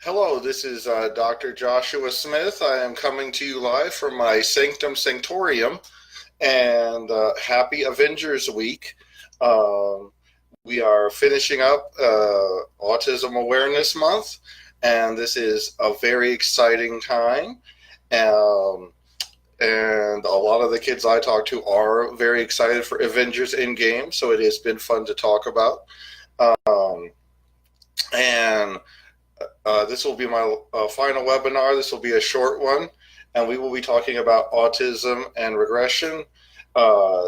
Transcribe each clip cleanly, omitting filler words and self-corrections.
Hello, this is Dr. Joshua Smith. I am coming to you live from my Sanctum Sanctorium, and happy Avengers Week. Um, we are finishing up Autism Awareness Month, and this is a very exciting time. Um, and a lot of the kids I talk to are very excited for Avengers Endgame, so it has been fun to talk about. Um, and This will be my final webinar. This will be a short one, and we will be talking about autism and regression.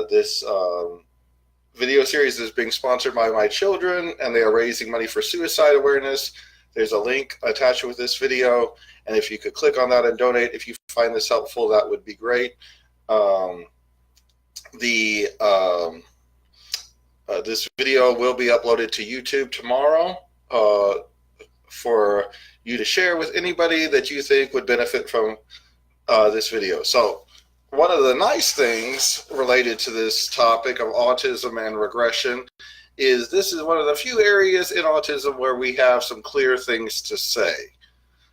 This video series is being sponsored by my children, and they are raising money for suicide awareness. There's a link attached with this video, and if you could click on that and donate, if you find this helpful, that would be great. This video will be uploaded to YouTube tomorrow. For you to share with anybody that you think would benefit from this video. So one of the nice things related to this topic of autism and regression is this is one of the few areas in autism where we have some clear things to say.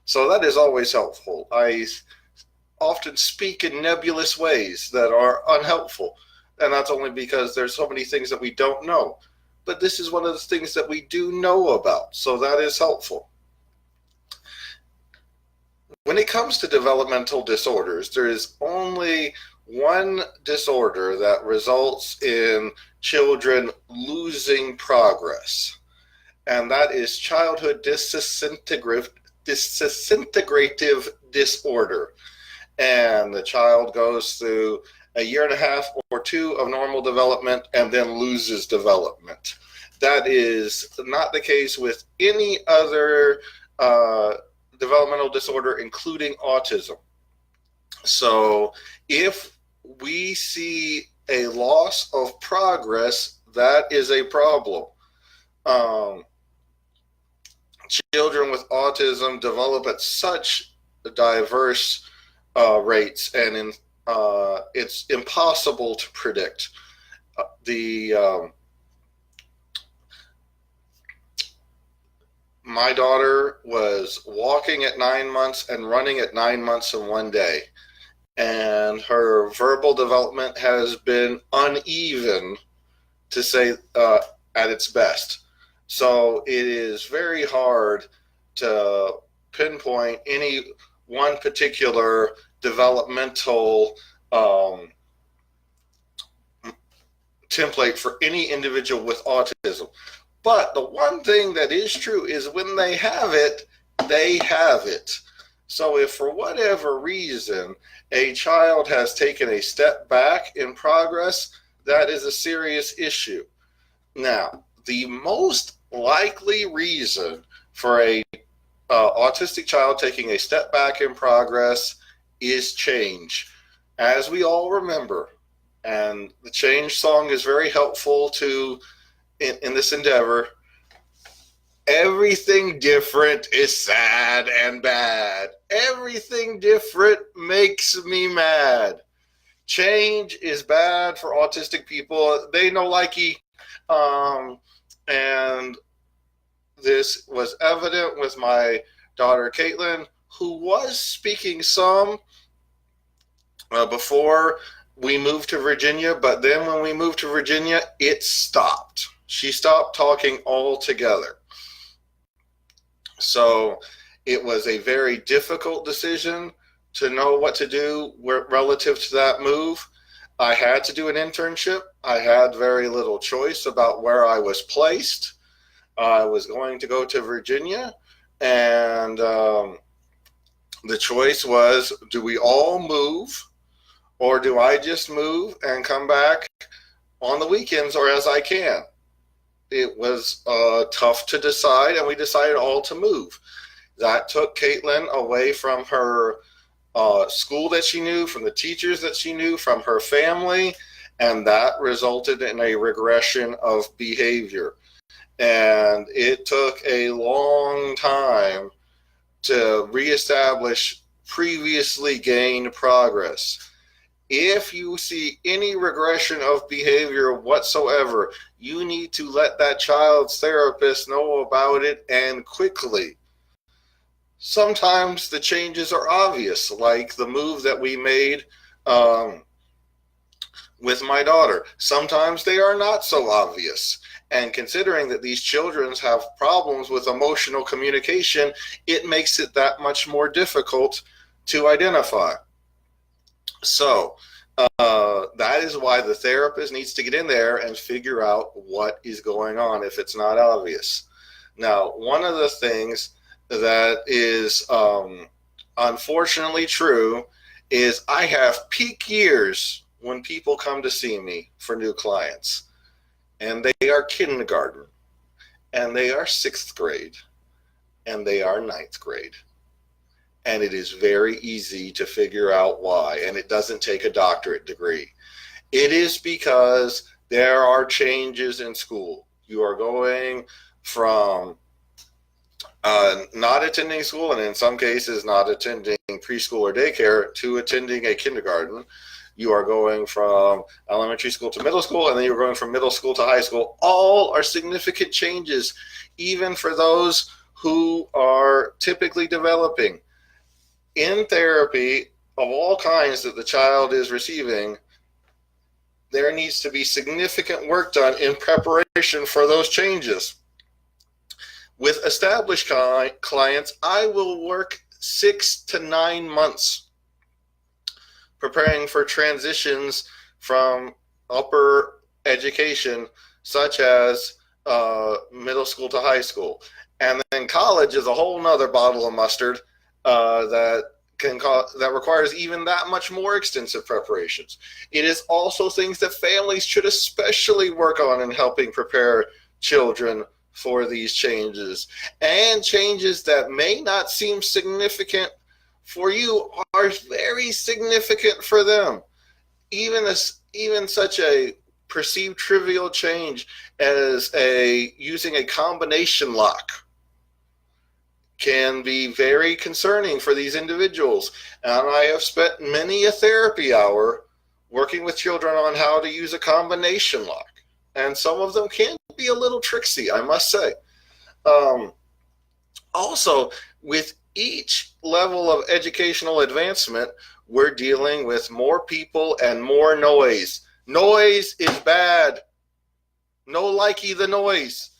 So that is always helpful. I often speak in nebulous ways that are unhelpful, and that's only because there's so many things that we don't know. But this is one of the things that we do know about, so that is helpful. When it comes to developmental disorders, there is only one disorder that results in children losing progress, and that is childhood disintegrative disorder. And the child goes through a year and a half or two of normal development and then loses development. That is not the case with any other developmental disorder, including autism. So if we see a loss of progress, that is a problem. Children with autism develop at such diverse rates, and it's impossible to predict. My daughter was walking at 9 months and running at 9 months in one day, and her verbal development has been uneven, to say at its best. So it is very hard to pinpoint any one particular developmental template for any individual with autism. But the one thing that is true is when they have it, they have it. So if for whatever reason a child has taken a step back in progress, that is a serious issue. Now, the most likely reason for a autistic child taking a step back in progress is change. As we all remember, and the change song is very helpful in this endeavor, everything different is sad and bad. Everything different makes me mad. Change is bad for autistic people. They no likey. And this was evident with my daughter Caitlin, who was speaking some before we moved to Virginia, but then when we moved to Virginia, it stopped. She stopped talking altogether. So it was a very difficult decision to know what to do relative to that move. I had to do an internship. I had very little choice about where I was placed. I was going to go to Virginia, and the choice was, do we all move, or do I just move and come back on the weekends or as I can? It was tough to decide, and we decided all to move. That took Caitlin away from her school that she knew, from the teachers that she knew, from her family, and that resulted in a regression of behavior. And it took a long time to reestablish previously gained progress. If you see any regression of behavior whatsoever, you need to let that child's therapist know about it, and quickly. Sometimes the changes are obvious, like the move that we made um, with my daughter. Sometimes they are not so obvious. And considering that these children have problems with emotional communication, it makes it that much more difficult to identify. So, that is why the therapist needs to get in there and figure out what is going on if it's not obvious. Now, one of the things that is unfortunately true is I have peak years when people come to see me for new clients, and they are kindergarten, and they are sixth grade, and they are ninth grade. And it is very easy to figure out why, and it doesn't take a doctorate degree. It is because there are changes in school. You are going from not attending school, and in some cases not attending preschool or daycare, to attending a kindergarten. You are going from elementary school to middle school, and then you're going from middle school to high school. All are significant changes, even for those who are typically developing. In therapy of all kinds that the child is receiving, there needs to be significant work done in preparation for those changes. With established clients, I will work 6 to 9 months preparing for transitions from upper education, such as middle school to high school. And then college is a whole nother bottle of mustard that requires even that much more extensive preparations. It is also things that families should especially work on in helping prepare children for these changes. And changes that may not seem significant for you are very significant for them. Even such a perceived trivial change as using a combination lock can be very concerning for these individuals. And I have spent many a therapy hour working with children on how to use a combination lock. And some of them can be a little tricksy, I must say. Also, with each level of educational advancement, we're dealing with more people and more noise. Noise is bad. No likey the noise.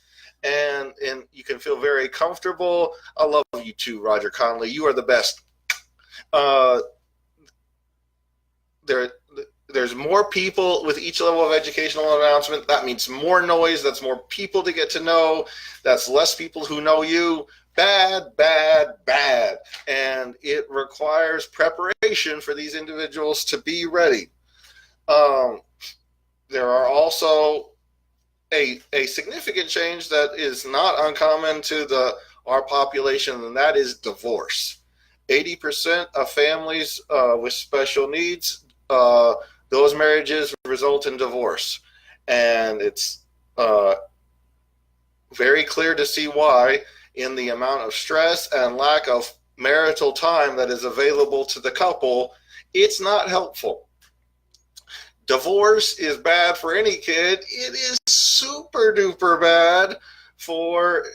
And you can feel very comfortable. I love you too, Roger Conley. You are the best. There's more people with each level of educational announcement. That means more noise. That's more people to get to know. That's less people who know you. Bad, bad, bad. And it requires preparation for these individuals to be ready. There are also a significant change that is not uncommon to our population, and that is divorce. 80% of families with special needs, those marriages result in divorce. And it's very clear to see why in the amount of stress and lack of marital time that is available to the couple. It's not helpful. Divorce is bad for any kid. It is super duper bad for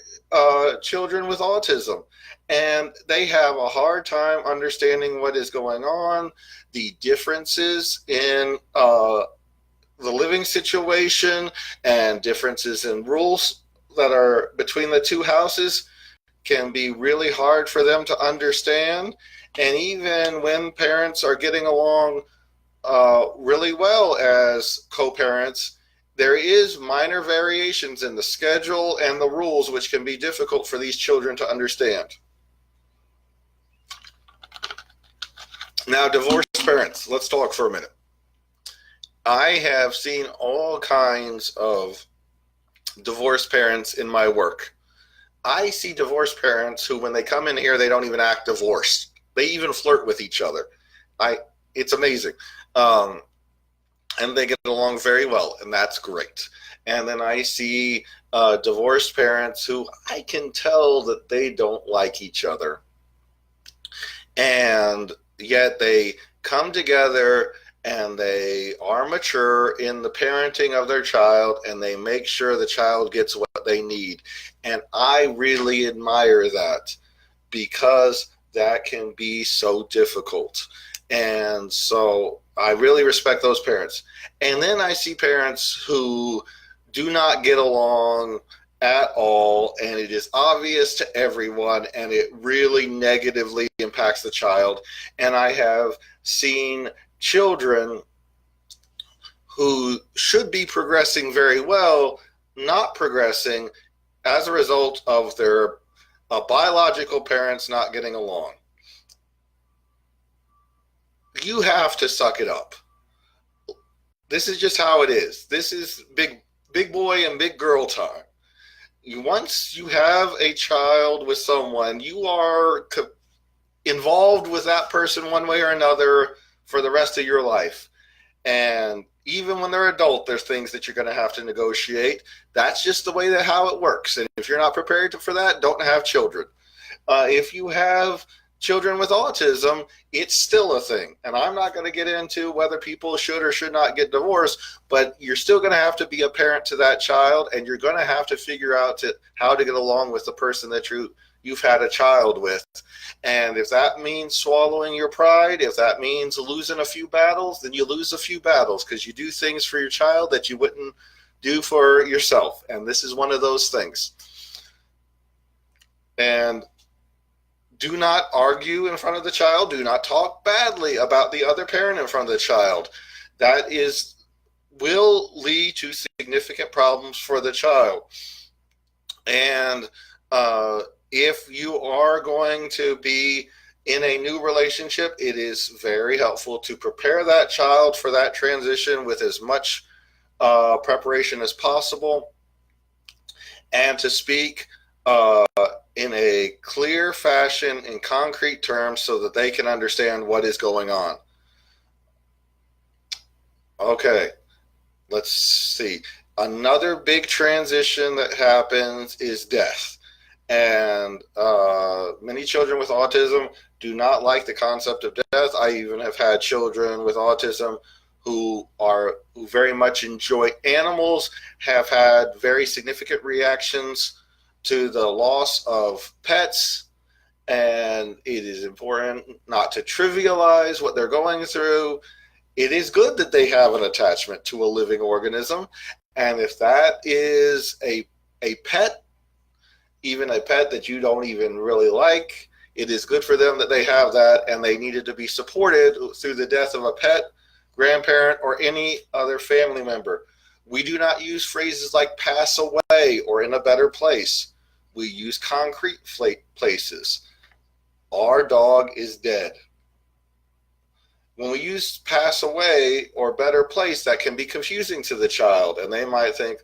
children with autism. And they have a hard time understanding what is going on, the differences in the living situation, and differences in rules that are between the two houses can be really hard for them to understand. And even when parents are getting along really well as co-parents, there is minor variations in the schedule and the rules which can be difficult for these children to understand. Now, divorced parents, let's talk for a minute. I have seen all kinds of divorced parents in my work. I see divorced parents who, when they come in here, they don't even act divorced. They even flirt with each other. It's amazing. And they get along very well, and that's great. And then I see divorced parents who I can tell that they don't like each other. And yet they come together and they are mature in the parenting of their child, and they make sure the child gets what they need. And I really admire that. because that can be so difficult. And so I really respect those parents. And then I see parents who do not get along at all, and it is obvious to everyone, and it really negatively impacts the child. And I have seen children who should be progressing very well not progressing as a result of their biological parents not getting along. You have to suck it up. This is just how it is. This is big boy and big girl time. Once you have a child with someone, you are involved with that person one way or another for the rest of your life. And even when they're adult, there's things that you're going to have to negotiate. That's just the way that how it works. And if you're not prepared for that, don't have children. If you have children with autism, it's still a thing. And I'm not going to get into whether people should or should not get divorced, but you're still going to have to be a parent to that child, and you're going to have to figure out how to get along with the person that you've had a child with. And if that means swallowing your pride, if that means losing a few battles, then you lose a few battles, because you do things for your child that you wouldn't do for yourself. And this is one of those things. And do not argue in front of the child. Do not talk badly about the other parent in front of the child. That will lead to significant problems for the child. And if you are going to be in a new relationship, it is very helpful to prepare that child for that transition with as much preparation as possible, and to speak in a clear fashion, in concrete terms, so that they can understand what is going on. Okay, let's see. Another big transition that happens is death. And many children with autism do not like the concept of death. I even have had children with autism who very much enjoy animals, have had very significant reactions to the loss of pets, and it is important not to trivialize what they're going through. It is good that they have an attachment to a living organism, and if that is a pet, even a pet that you don't even really like, it is good for them that they have that, and they needed to be supported through the death of a pet, grandparent, or any other family member. We do not use phrases like pass away or in a better place. We use concrete places. Our dog is dead. When we use pass away or better place, that can be confusing to the child, and they might think,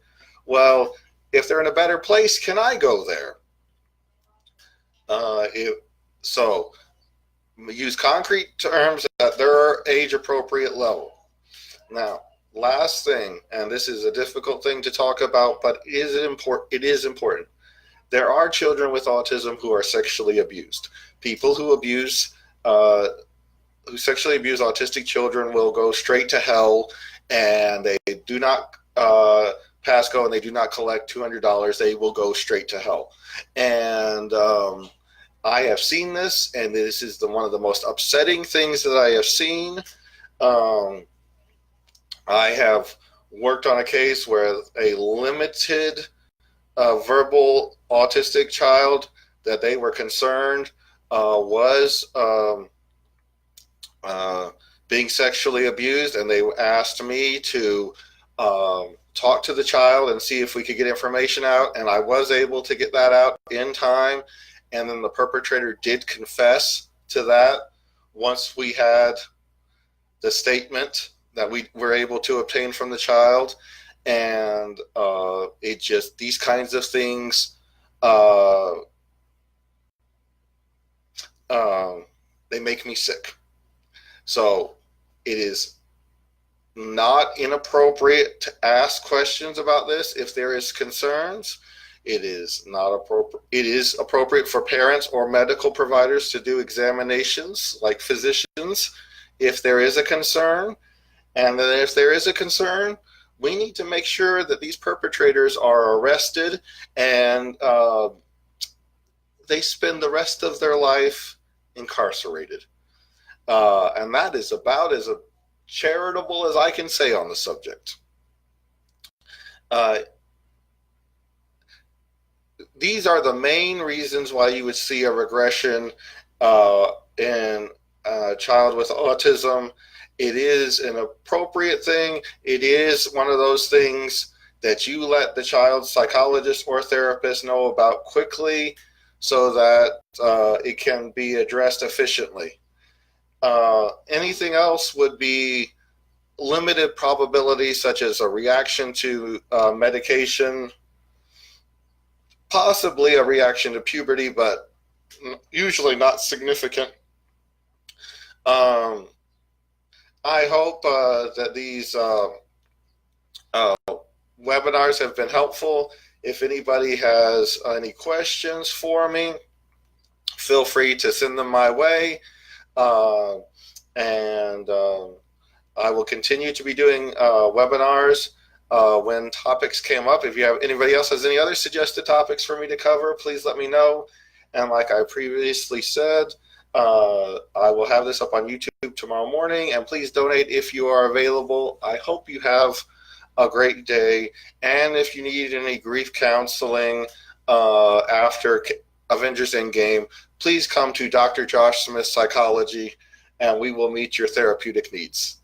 well, if they're in a better place, can I go there? So we use concrete terms at their age-appropriate level. Now, last thing, and this is a difficult thing to talk about, but it is important. There are children with autism who are sexually abused. People who sexually abuse autistic children will go straight to hell, and they do not pass go, and they do not collect $200. They will go straight to hell. And I have seen this, and this is one of the most upsetting things that I have seen. I have worked on a case where a limited verbal autistic child that they were concerned was being sexually abused, and they asked me to talk to the child and see if we could get information out, and I was able to get that out in time. And then the perpetrator did confess to that once we had the statement that we were able to obtain from the child. And these kinds of things, they make me sick. So it is not inappropriate to ask questions about this if there is concerns. It is not appropriate. It is appropriate for parents or medical providers to do examinations, like physicians, if there is a concern. And then if there is a concern, we need to make sure that these perpetrators are arrested and they spend the rest of their life incarcerated. And that is about as charitable as I can say on the subject. These are the main reasons why you would see a regression in a child with autism. It is an appropriate thing. It is one of those things that you let the child's psychologist or therapist know about quickly so that it can be addressed efficiently. Anything else would be limited probability, such as a reaction to medication, possibly a reaction to puberty, but usually not significant. I hope that these webinars have been helpful. If anybody has any questions for me, feel free to send them my way. And I will continue to be doing webinars when topics came up. If you have anybody else has any other suggested topics for me to cover, please let me know. And like I previously said, I will have this up on YouTube tomorrow morning, and please donate if you are available. I hope you have a great day, and if you need any grief counseling after Avengers Endgame, please come to Dr. Josh Smith Psychology, and we will meet your therapeutic needs.